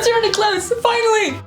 maternity clothes, finally!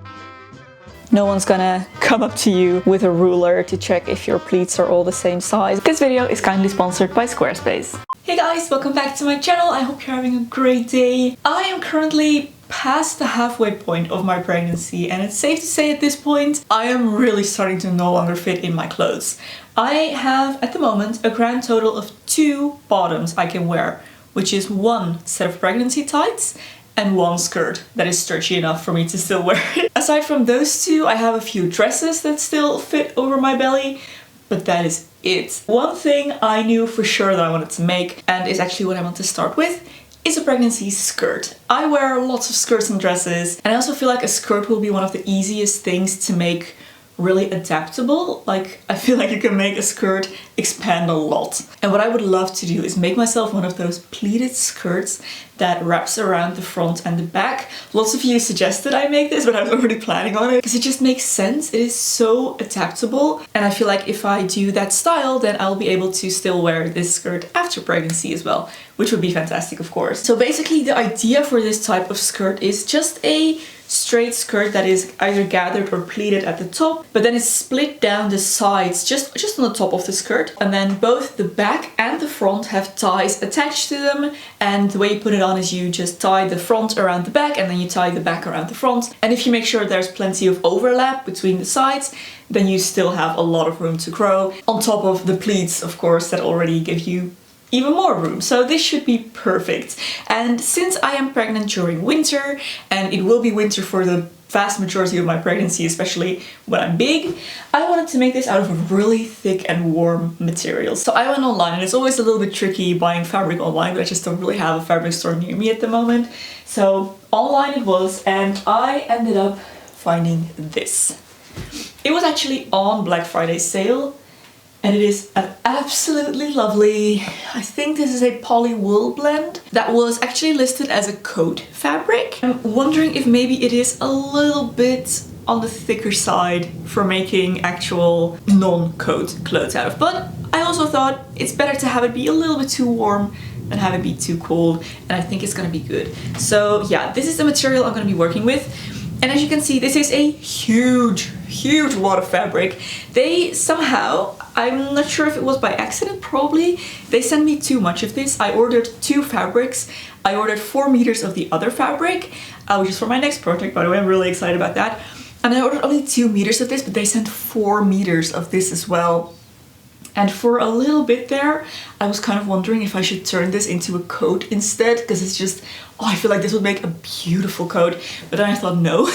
No one's gonna come up to you with a ruler to check if your pleats are all the same size. This video is kindly sponsored by Squarespace. Hey guys, welcome back to my channel. I hope you're having a great day. I am currently past the halfway point of my pregnancy, and it's safe to say at this point I am really starting to no longer fit in my clothes. I have at the moment a grand total of 2 bottoms I can wear, which is 1 set of pregnancy tights and 1 skirt that is stretchy enough for me to still wear it. Aside from those 2, I have a few dresses that still fit over my belly, but that is it. One thing I knew for sure that I wanted to make, and is actually what I want to start with, is a pregnancy skirt. I wear lots of skirts and dresses, and I also feel like a skirt will be one of the easiest things to make really adaptable. Like, I feel like you can make a skirt expand a lot. And what I would love to do is make myself one of those pleated skirts that wraps around the front and the back. Lots of you suggested I make this, but I was already planning on it because it just makes sense. It is so adaptable, and I feel like if I do that style, then I'll be able to still wear this skirt after pregnancy as well, which would be fantastic, of course. So basically the idea for this type of skirt is just a straight skirt that is either gathered or pleated at the top, but then it's split down the sides just on the top of the skirt, and then both the back and the front have ties attached to them. And the way you put it on is you just tie the front around the back and then you tie the back around the front. And if you make sure there's plenty of overlap between the sides, then you still have a lot of room to grow, on top of the pleats, of course, that already give you even more room. So this should be perfect. And since I am pregnant during winter, and it will be winter for the vast majority of my pregnancy, especially when I'm big, I wanted to make this out of a really thick and warm material. So I went online, and it's always a little bit tricky buying fabric online, but I just don't really have a fabric store near me at the moment. So online it was, and I ended up finding this. It was actually on Black Friday sale, and it is an absolutely lovely, I think this is a poly wool blend that was actually listed as a coat fabric. I'm wondering if maybe it is a little bit on the thicker side for making actual non-coat clothes out of, but I also thought it's better to have it be a little bit too warm than have it be too cold, and I think it's gonna be good. So yeah, this is the material I'm gonna be working with. And as you can see, this is a huge wad of fabric. They somehow, I'm not sure if it was by accident, probably, they sent me too much of this. I ordered 2 fabrics. I ordered 4 meters of the other fabric, which is for my next project, by the way. I'm really excited about that. And I ordered only 2 meters of this, but they sent 4 meters of this as well. And for a little bit there, I was kind of wondering if I should turn this into a coat instead, because it's just, oh, I feel like this would make a beautiful coat. But then I thought, no,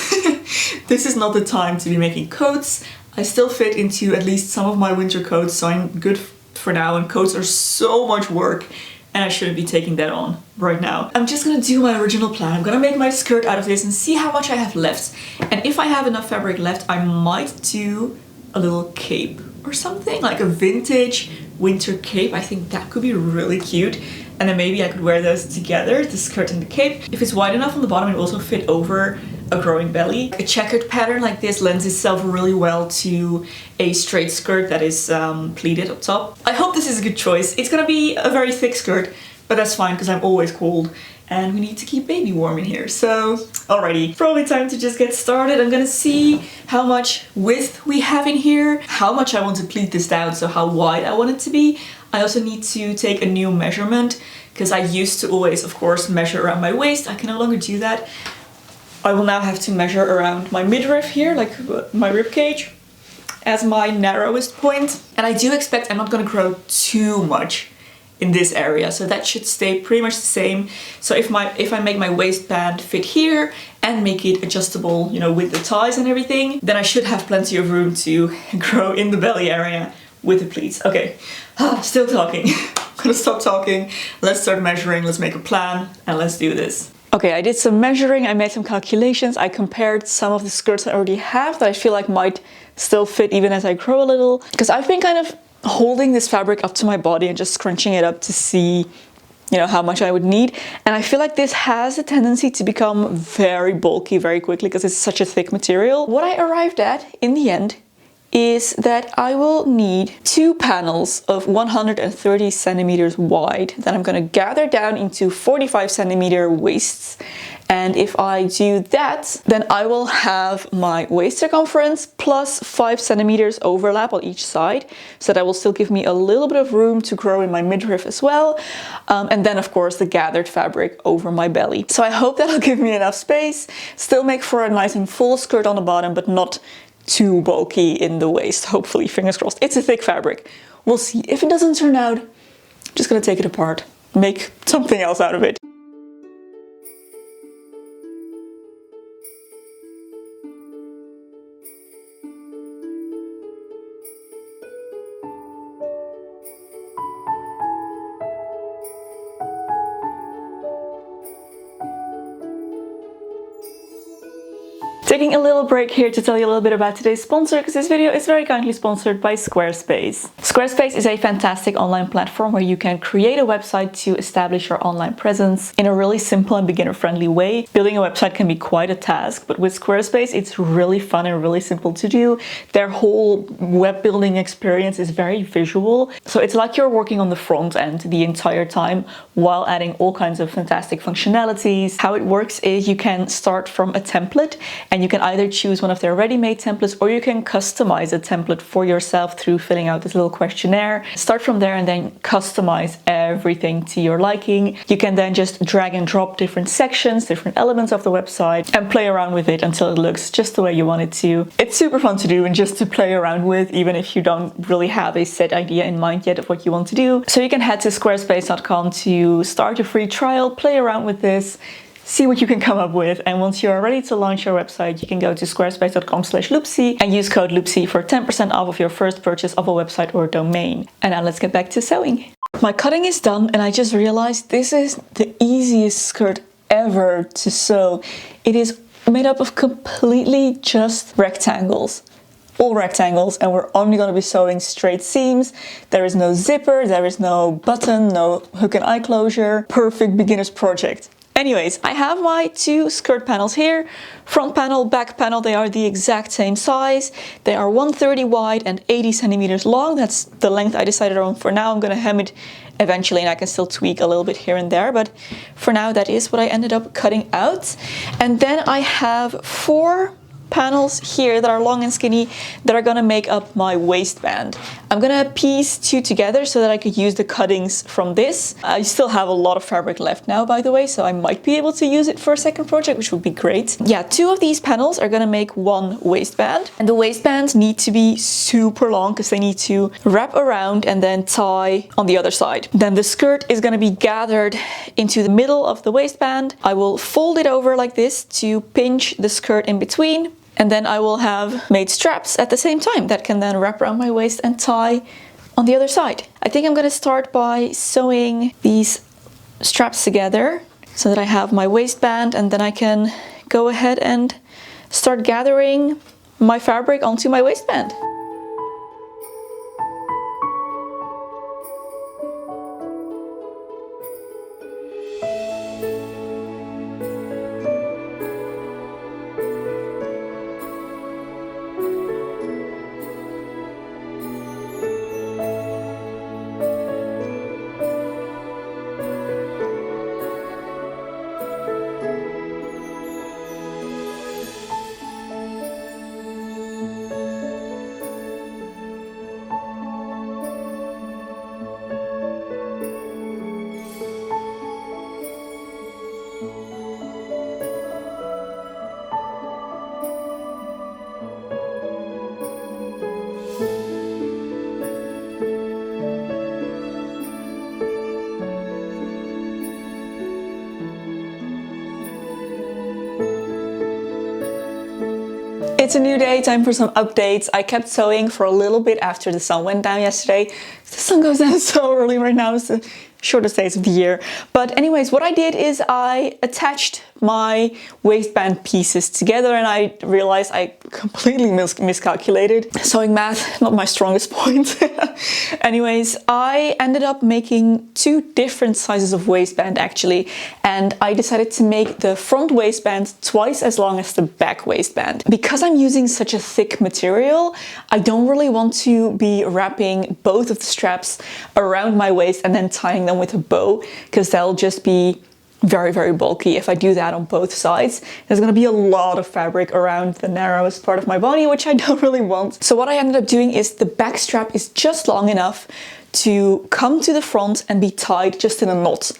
this is not the time to be making coats. I still fit into at least some of my winter coats, so I'm good for now, and coats are so much work, and I shouldn't be taking that on right now. I'm just gonna do my original plan. I'm gonna make my skirt out of this and see how much I have left. And if I have enough fabric left, I might do a little cape or something, like a vintage winter cape. I think that could be really cute, and then maybe I could wear those together, the skirt and the cape. If it's wide enough on the bottom, it will also fit over a growing belly. A checkered pattern like this lends itself really well to a straight skirt that is pleated up top. I hope this is a good choice. It's gonna be a very thick skirt, but that's fine because I'm always cold and we need to keep baby warm in here. So alrighty, probably time to just get started. I'm gonna see how much width we have in here, how much I want to pleat this down, so how wide I want it to be. I also need to take a new measurement because I used to always, of course, measure around my waist. I can no longer do that. I will now have to measure around my midriff here, like my rib cage, as my narrowest point. And I do expect I'm not gonna grow too much in this area, so that should stay pretty much the same. So if I make my waistband fit here and make it adjustable, you know, with the ties and everything, then I should have plenty of room to grow in the belly area with the pleats. Okay, still talking. I'm gonna stop talking. Let's start measuring, let's make a plan, and let's do this. Okay, I did some measuring, I made some calculations, I compared some of the skirts I already have that I feel like might still fit even as I grow a little, because I've been kind of holding this fabric up to my body and just scrunching it up to see, you know, how much I would need. And I feel like this has a tendency to become very bulky very quickly because it's such a thick material. What I arrived at in the end is that I will need 2 panels of 130 centimeters wide that I'm going to gather down into 45 centimeter waists. And if I do that, then I will have my waist circumference plus 5 centimeters overlap on each side. So that will still give me a little bit of room to grow in my midriff as well. And then of course the gathered fabric over my belly. So I hope that'll give me enough space, still make for a nice and full skirt on the bottom, but not too bulky in the waist, hopefully, fingers crossed. It's a thick fabric. We'll see. If it doesn't turn out, I'm just gonna take it apart, make something else out of it. Taking a little break here to tell you a little bit about today's sponsor, because this video is very kindly sponsored by Squarespace. Squarespace is a fantastic online platform where you can create a website to establish your online presence in a really simple and beginner-friendly way. Building a website can be quite a task, but with Squarespace it's really fun and really simple to do. Their whole web building experience is very visual, so it's like you're working on the front end the entire time while adding all kinds of fantastic functionalities. How it works is you can start from a template, and you can either choose one of their ready-made templates, or you can customize a template for yourself through filling out this little questionnaire. Start from there and then customize everything to your liking. You can then just drag and drop different sections, different elements of the website, and play around with it until it looks just the way you want it to. It's super fun to do and just to play around with, even if you don't really have a set idea in mind yet of what you want to do. So you can head to squarespace.com to start a free trial, play around with this, see what you can come up with, and once you are ready to launch your website, you can go to squarespace.com/Loepsie and use code Loepsie for 10% off of your first purchase of a website or domain. And now let's get back to sewing. My cutting is done, and I just realized this is the easiest skirt ever to sew. It is made up of completely just rectangles. All rectangles, and we're only going to be sewing straight seams. There is no zipper, there is no button, no hook and eye closure. Perfect beginner's project. Anyways, I have my two skirt panels here. Front panel, back panel, they are the exact same size. They are 130 wide and 80 centimeters long. That's the length I decided on for now. I'm going to hem it eventually, and I can still tweak a little bit here and there, but for now that is what I ended up cutting out. And then I have 4 panels here that are long and skinny that are gonna make up my waistband. I'm gonna piece 2 together so that I could use the cuttings from this. I still have a lot of fabric left now, by the way, so I might be able to use it for a second project, which would be great. Yeah, 2 of these panels are gonna make 1 waistband, and the waistbands need to be super long because they need to wrap around and then tie on the other side. Then the skirt is gonna be gathered into the middle of the waistband. I will fold it over like this to pinch the skirt in between. And then I will have made straps at the same time that can then wrap around my waist and tie on the other side. I think I'm gonna start by sewing these straps together so that I have my waistband, and then I can go ahead and start gathering my fabric onto my waistband. It's a new day, time for some updates. I kept sewing for a little bit after the sun went down yesterday. The sun goes down so early right now. It's the shortest days of the year. But anyways, what I did is I attached my waistband pieces together, and I realized I completely miscalculated. Sewing math, not my strongest point. Anyways, I ended up making 2 different sizes of waistband actually, and I decided to make the front waistband twice as long as the back waistband. Because I'm using such a thick material, I don't really want to be wrapping both of the straps around my waist and then tying them with a bow, because that'll just be very, very bulky if I do that on both sides. There's gonna be a lot of fabric around the narrowest part of my body, which I don't really want. So what I ended up doing is the back strap is just long enough to come to the front and be tied just in a knot.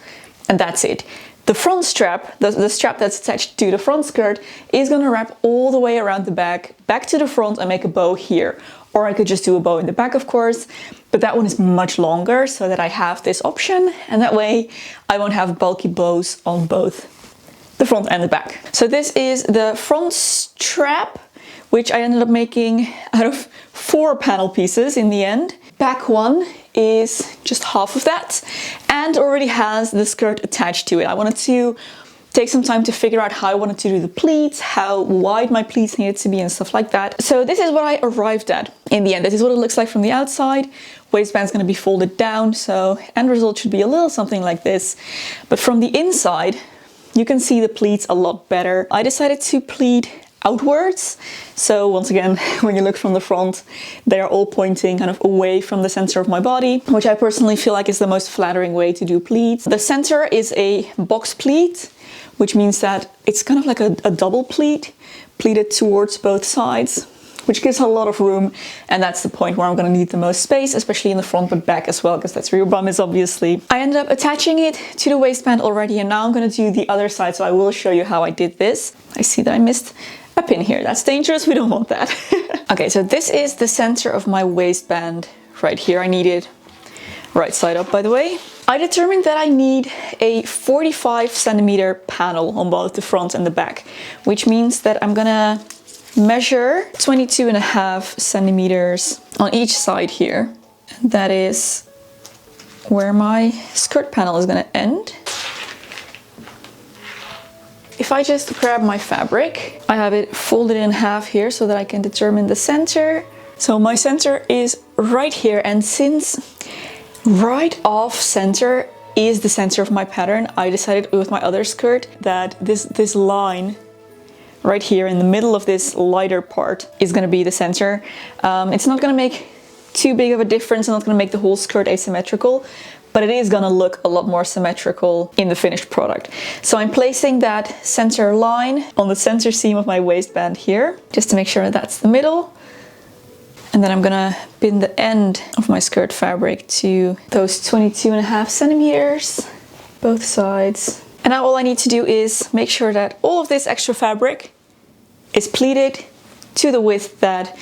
And that's it. The front strap, the strap that's attached to the front skirt, is gonna wrap all the way around the back to the front and make a bow here. Or I could just do a bow in the back, of course, but that one is much longer so that I have this option, and that way I won't have bulky bows on both the front and the back. So this is the front strap, which I ended up making out of 4 panel pieces in the end. Back one is just half of that and already has the skirt attached to it. I wanted to take some time to figure out how I wanted to do the pleats, how wide my pleats needed to be and stuff like that. So this is what I arrived at in the end. This is what it looks like from the outside. Waistband's going to be folded down, so end result should be a little something like this. But from the inside, you can see the pleats a lot better. I decided to pleat outwards. So once again, when you look from the front, they are all pointing kind of away from the center of my body, which I personally feel like is the most flattering way to do pleats. The center is a box pleat, which means that it's kind of like a double pleat, pleated towards both sides, which gives a lot of room. And that's the point where I'm gonna need the most space, especially in the front, but back as well, because that's where your bum is, obviously. I ended up attaching it to the waistband already, and now I'm gonna do the other side. So I will show you how I did this. I see that I missed a pin here. That's dangerous, we don't want that. Okay, so this is the center of my waistband right here. I need it right side up, by the way. I determined that I need a 45 centimeter panel on both the front and the back, which means that I'm gonna measure 22.5 centimeters on each side here. That is where my skirt panel is gonna end. If I just grab my fabric, I have it folded in half here so that I can determine the center. So my center is right here, and since right off center is the center of my pattern, I decided with my other skirt that this line right here in the middle of this lighter part is going to be the center. It's not going to make too big of a difference, and not going to make the whole skirt asymmetrical, but it is going to look a lot more symmetrical in the finished product. So I'm placing that center line on the center seam of my waistband here, just to make sure that's the middle. And then I'm gonna pin the end of my skirt fabric to those 22.5 centimeters, both sides. And now all I need to do is make sure that all of this extra fabric is pleated to the width that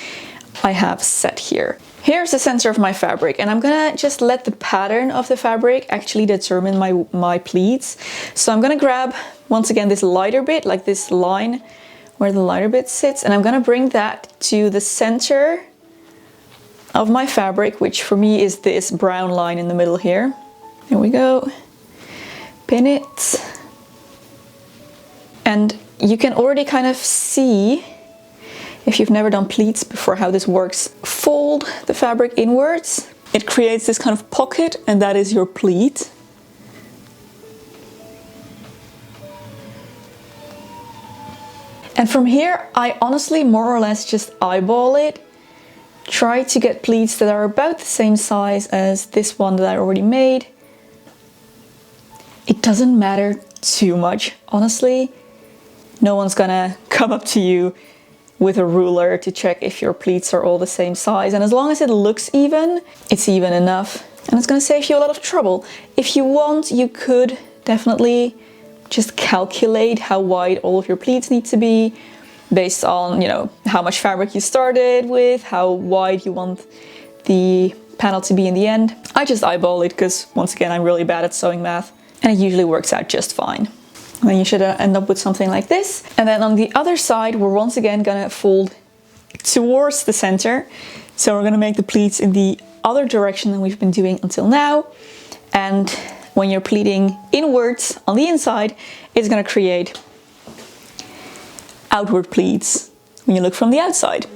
I have set here. Here's the center of my fabric, and I'm gonna just let the pattern of the fabric actually determine my pleats. So I'm gonna grab, once again, this lighter bit, like this line where the lighter bit sits, and I'm gonna bring that to the center of my fabric, which for me is this brown line in the middle here. Here we go. Pin it. And you can already kind of see, if you've never done pleats before, how this works. Fold the fabric inwards. It creates this kind of pocket, and that is your pleat. And from here, I honestly more or less just eyeball it. Try to get pleats that are about the same size as this one that I already made. It doesn't matter too much, honestly. No one's gonna come up to you with a ruler to check if your pleats are all the same size. And as long as it looks even, it's even enough. And it's gonna save you a lot of trouble. If you want, you could definitely just calculate how wide all of your pleats need to be, based on, you know, how much fabric you started with, how wide you want the panel to be in the end. I just eyeball it because, once again, I'm really bad at sewing math, and it usually works out just fine. And then you should end up with something like this. And then on the other side, we're once again gonna fold towards the center. So we're gonna make the pleats in the other direction than we've been doing until now. And when you're pleating inwards on the inside, it's gonna create outward pleats when you look from the outside.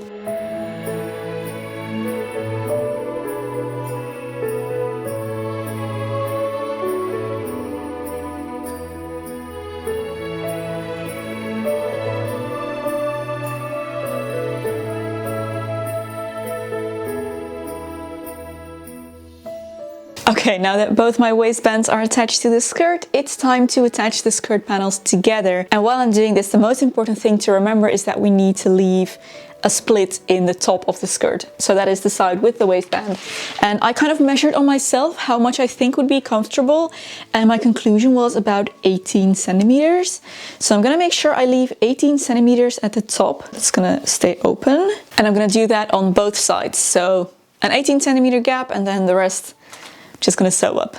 Okay, now that both my waistbands are attached to the skirt, it's time to attach the skirt panels together. And while I'm doing this, the most important thing to remember is that we need to leave a split in the top of the skirt. So that is the side with the waistband. And I kind of measured on myself how much I think would be comfortable. And my conclusion was about 18 centimeters. So I'm gonna make sure I leave 18 centimeters at the top. It's gonna stay open. And I'm gonna do that on both sides. So an 18 centimeter gap and then the rest just gonna sew up.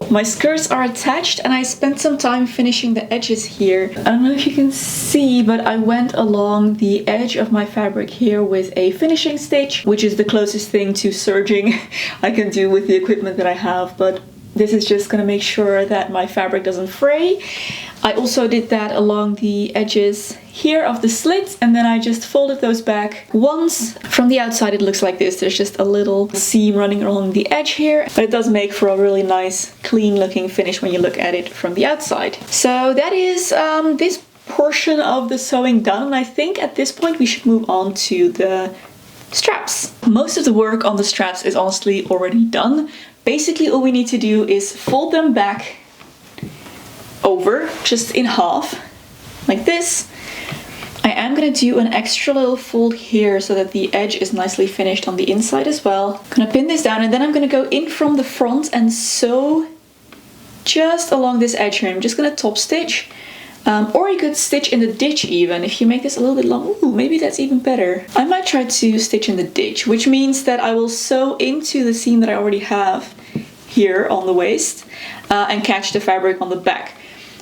My skirts are attached and I spent some time finishing the edges here. I don't know if you can see, but I went along the edge of my fabric here with a finishing stitch, which is the closest thing to serging I can do with the equipment that I have, but this is just gonna make sure that my fabric doesn't fray. I also did that along the edges here of the slits, and then I just folded those back once. From the outside it looks like this. There's just a little seam running along the edge here, but it does make for a really nice clean looking finish when you look at it from the outside. So that is this portion of the sewing done, and I think at this point we should move on to the straps. Most of the work on the straps is honestly already done. Basically all we need to do is fold them back over, just in half, like this. I am going to do an extra little fold here so that the edge is nicely finished on the inside as well. I'm going to pin this down and then I'm going to go in from the front and sew just along this edge here. I'm just going to top stitch. Or you could stitch in the ditch even, if you make this a little bit long. Ooh, maybe that's even better. I might try to stitch in the ditch, which means that I will sew into the seam that I already have here on the waist and catch the fabric on the back.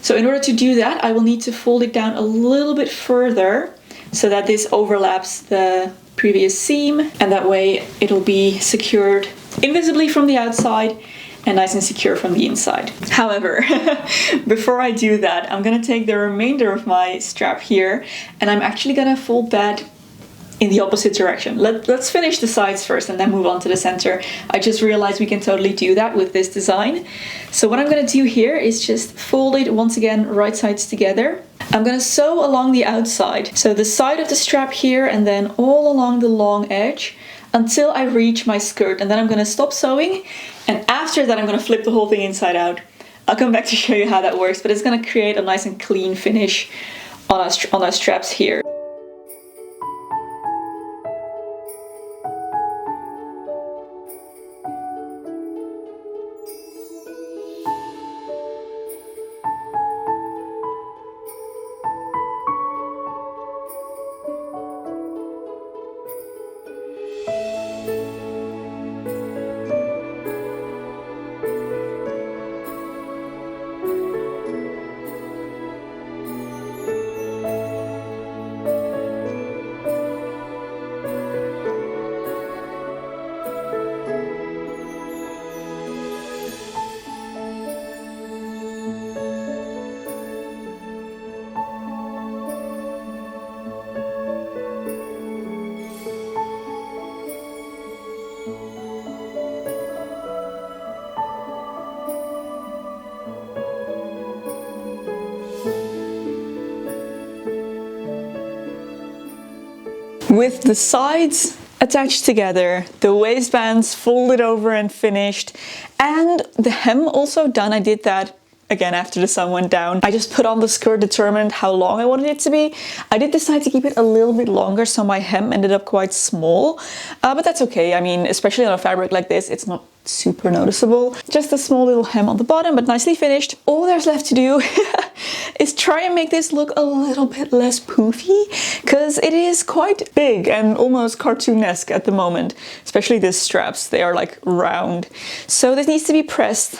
So in order to do that, I will need to fold it down a little bit further so that this overlaps the previous seam, and that way it'll be secured invisibly from the outside and nice and secure from the inside. However, before I do that, I'm gonna take the remainder of my strap here and I'm actually gonna fold that in the opposite direction. Let's finish the sides first and then move on to the center. I just realized we can totally do that with this design. So what I'm gonna do here is just fold it once again, right sides together. I'm gonna sew along the outside. So the side of the strap here and then all along the long edge until I reach my skirt, and then I'm gonna stop sewing, and after that I'm gonna flip the whole thing inside out. I'll come back to show you how that works, but it's gonna create a nice and clean finish on our straps here. With the sides attached together, the waistbands folded over and finished, and the hem also done. I did that again after the sun went down. I just put on the skirt, determined how long I wanted it to be. I did decide to keep it a little bit longer, so my hem ended up quite small, but that's okay. I mean, especially on a fabric like this, it's not super noticeable. Just a small little hem on the bottom, but nicely finished. All there's left to do is try and make this look a little bit less poofy, because it is quite big and almost cartoonesque at the moment, especially the straps. They are like round. So this needs to be pressed.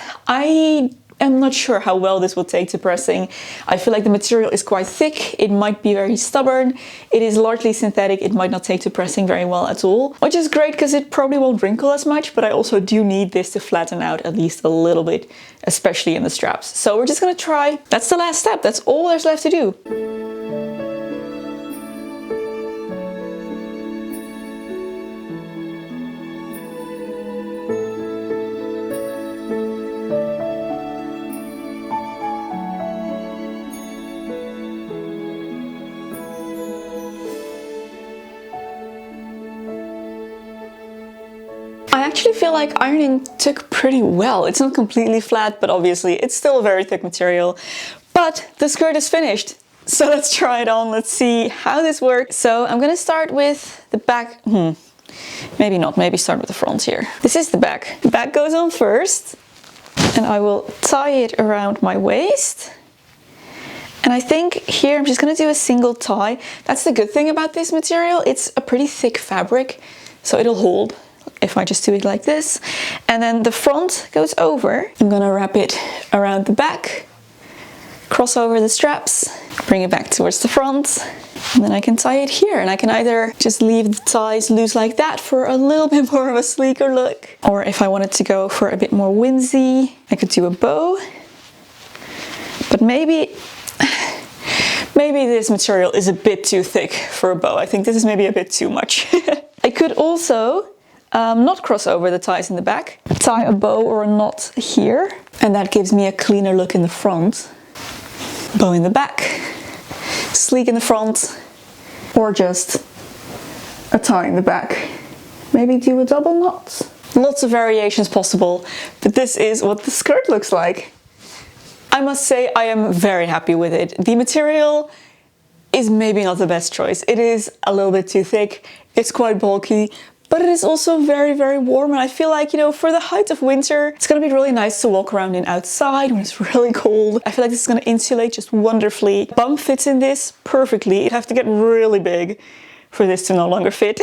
I'm not sure how well this will take to pressing. I feel like the material is quite thick. It might be very stubborn. It is largely synthetic. It might not take to pressing very well at all, which is great because it probably won't wrinkle as much, but I also do need this to flatten out at least a little bit, especially in the straps. So we're just gonna try. That's the last step. That's all there's left to do. actually feel like ironing took pretty well. It's not completely flat, but obviously it's still a very thick material. But the skirt is finished. So let's try it on. Let's see how this works. So I'm gonna start with the back. Maybe not, maybe start with the front here. This is the back. The back goes on first, and I will tie it around my waist. And I think here I'm just gonna do a single tie. That's the good thing about this material. It's a pretty thick fabric, so it'll hold if I just do it like this. And then the front goes over. I'm gonna wrap it around the back, cross over the straps, bring it back towards the front, and then I can tie it here. And I can either just leave the ties loose like that for a little bit more of a sleeker look, or if I wanted to go for a bit more whimsy, I could do a bow. But maybe this material is a bit too thick for a bow. I think this is maybe a bit too much. I could also not cross over the ties in the back, tie a bow or a knot here, and that gives me a cleaner look in the front. Bow in the back, sleek in the front, or just a tie in the back. Maybe do a double knot. Lots of variations possible, but this is what the skirt looks like. I must say I am very happy with it. The material is maybe not the best choice. It is a little bit too thick, it's quite bulky, but it is also very, very warm. And I feel like, you know, for the height of winter, it's gonna be really nice to walk around in outside when it's really cold. I feel like this is gonna insulate just wonderfully. Bum fits in this perfectly. It'd have to get really big for this to no longer fit.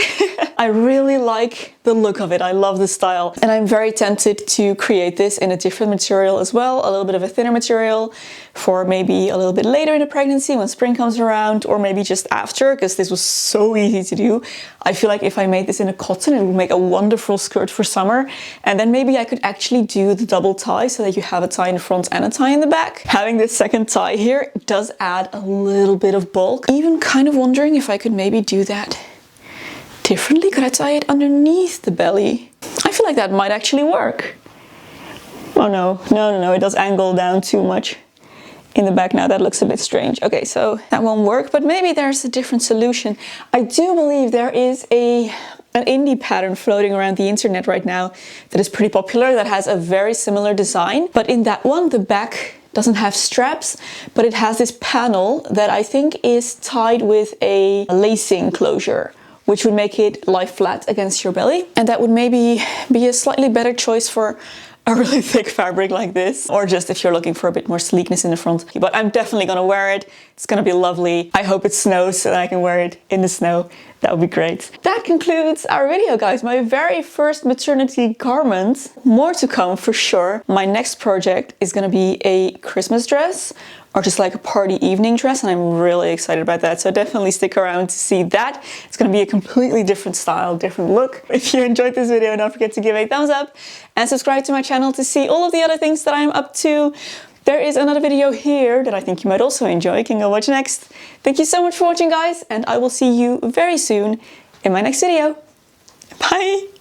I really like the look of it. I love the style. And I'm very tempted to create this in a different material as well, a little bit of a thinner material for maybe a little bit later in the pregnancy when spring comes around, or maybe just after, because this was so easy to do. I feel like if I made this in a cotton, it would make a wonderful skirt for summer. And then maybe I could actually do the double tie so that you have a tie in the front and a tie in the back. Having this second tie here does add a little bit of bulk. Even kind of wondering if I could maybe do that differently. Could I tie it underneath the belly? I feel like that might actually work. Oh no, it does angle down too much in the back now. That looks a bit strange. Okay, so that won't work, but maybe there's a different solution. I do believe there is an indie pattern floating around the internet right now that is pretty popular, that has a very similar design, but in that one the back doesn't have straps, but it has this panel that I think is tied with a lacing closure, which would make it lie flat against your belly. And that would maybe be a slightly better choice for a really thick fabric like this, or just if you're looking for a bit more sleekness in the front. But I'm definitely gonna wear it. It's gonna be lovely. I hope it snows so that I can wear it in the snow. That would be great. That concludes our video, guys. My very first maternity garment. More to come for sure. My next project is gonna be a Christmas dress, or just like a party evening dress, and I'm really excited about that. So definitely stick around to see that. It's gonna be a completely different style, different look. If you enjoyed this video, don't forget to give a thumbs up and subscribe to my channel to see all of the other things that I'm up to. There is another video here that I think you might also enjoy. You can go watch next. Thank you so much for watching, guys, and I will see you very soon in my next video. Bye!